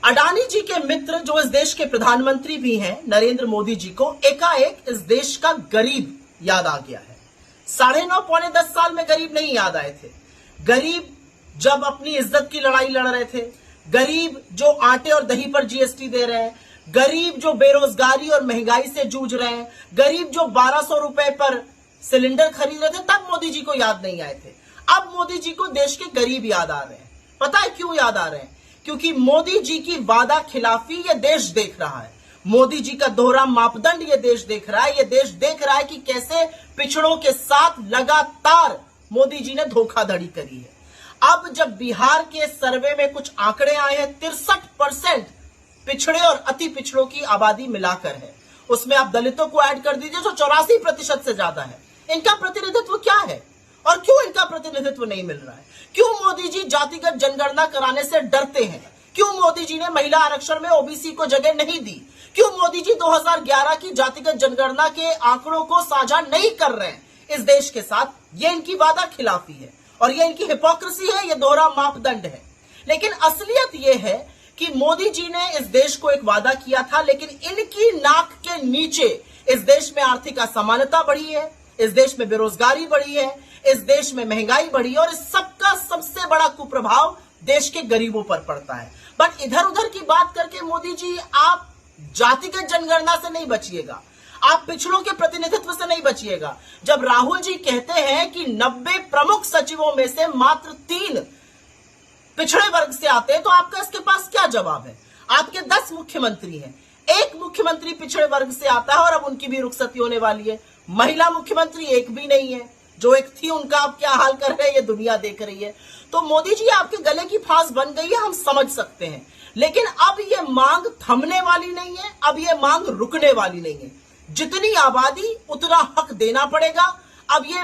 अडानी जी के मित्र जो इस देश के प्रधानमंत्री भी हैं, नरेंद्र मोदी जी को एकाएक इस देश का गरीब याद आ गया है। 9.5 पौने 10 साल में गरीब नहीं याद आए थे। गरीब जब अपनी इज्जत की लड़ाई लड़ रहे थे, गरीब जो आटे और दही पर जीएसटी दे रहे हैं, गरीब जो बेरोजगारी और महंगाई से जूझ रहे हैं, गरीब जो 1200 रुपए पर सिलेंडर खरीद रहे थे, तब मोदी जी को याद नहीं आए थे। अब मोदी जी को देश के गरीब याद आ रहे हैं। पता है क्यों याद आ रहे हैं? क्योंकि मोदी जी की वादा खिलाफी ये देश देख रहा है। मोदी जी का दोहरा मापदंड ये देश देख रहा है। ये देश देख रहा है कि कैसे पिछड़ों के साथ लगातार मोदी जी ने धोखाधड़ी करी है। अब जब बिहार के सर्वे में कुछ आंकड़े आए हैं, 63% पिछड़े और अति पिछड़ों की आबादी मिलाकर है। उसमें आप दलितों को ऐड कर दीजिए जो 84% से ज्यादा है। इनका प्रतिनिधित्व क्या है और क्यों इनका प्रतिनिधित्व नहीं मिल रहा है? क्यों मोदी जी जातिगत जनगणना कराने से डरते हैं? क्यों मोदी जी ने महिला आरक्षण में ओबीसी को जगह नहीं दी? क्यों मोदी जी 2011 की जातिगत जनगणना के आंकड़ों को साझा नहीं कर रहे हैं इस देश के साथ? ये इनकी वादा खिलाफी है और ये इनकी हिपोक्रेसी है, ये दोहरा मापदंड है। लेकिन असलियत ये है कि मोदी जी ने इस देश को एक वादा किया था, लेकिन इनकी नाक के नीचे इस देश में आर्थिक असमानता बढ़ी है, इस देश में बेरोजगारी बढ़ी है, इस देश में महंगाई बढ़ी है और इस सबका सबसे बड़ा कुप्रभाव देश के गरीबों पर पड़ता है। बट इधर उधर की बात करके मोदी जी आप जातिगत जनगणना से नहीं बचिएगा, आप पिछड़ों के प्रतिनिधित्व से नहीं बचिएगा। जब राहुल जी कहते हैं कि 90 प्रमुख सचिवों में से मात्र 3 पिछड़े वर्ग से आते हैं, तो आपका इसके पास क्या जवाब है? आपके 10 मुख्यमंत्री हैं, एक मुख्यमंत्री पिछड़े वर्ग से आता है और अब उनकी भी रुखसती होने वाली है। महिला मुख्यमंत्री एक भी नहीं है, जो एक थी उनका आप क्या हाल कर रहे हैं ये दुनिया देख रही है। तो मोदी जी आपके गले की फांस बन गई है, हम समझ सकते हैं, लेकिन अब ये मांग थमने वाली नहीं है, अब ये मांग रुकने वाली नहीं है। जितनी आबादी उतना हक देना पड़ेगा। अब ये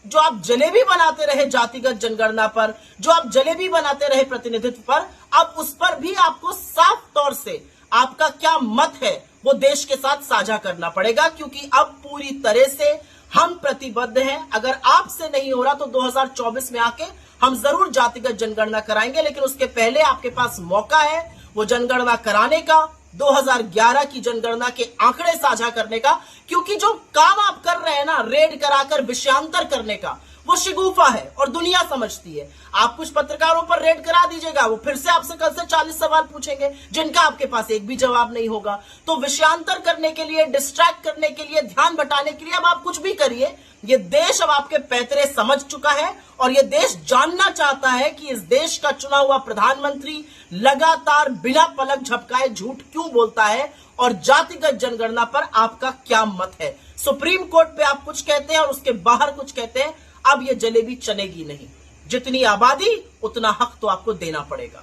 जो आप जलेबी बनाते रहे जातिगत जनगणना पर, जो आप जलेबी बनाते रहे प्रतिनिधित्व पर, अब उस पर भी आपको साफ तौर से आपका क्या मत है वो देश के साथ साझा करना पड़ेगा, क्योंकि अब पूरी तरह से हम प्रतिबद्ध हैं। अगर आपसे नहीं हो रहा तो 2024 में आके हम जरूर जातिगत जनगणना कराएंगे, लेकिन उसके पहले आपके पास मौका है वो जनगणना कराने का, 2011 की जनगणना के आंकड़े साझा करने का। क्योंकि जो काम आप कर रहे हैं ना, रेड कराकर विषयांतर करने का, वो शिगूफा है और दुनिया समझती है। आप कुछ पत्रकारों पर रेड करा दीजिएगा, वो फिर से आपसे कल से 40 सवाल पूछेंगे जिनका आपके पास एक भी जवाब नहीं होगा। तो विषयांतर करने के लिए, डिस्ट्रैक्ट करने के लिए, ध्यान बटाने के लिए अब आप कुछ भी करिए। ये देश अब आपके पैतरे समझ चुका है और ये देश जानना चाहता है कि इस देश का चुना हुआ प्रधानमंत्री लगातार बिना पलक झपकाए झूठ क्यों बोलता है और जातिगत जनगणना पर आपका क्या मत है। सुप्रीम कोर्ट पे आप कुछ कहते हैं और उसके बाहर कुछ कहते हैं। अब ये जलेबी चलेगी नहीं। जितनी आबादी उतना हक तो आपको देना पड़ेगा।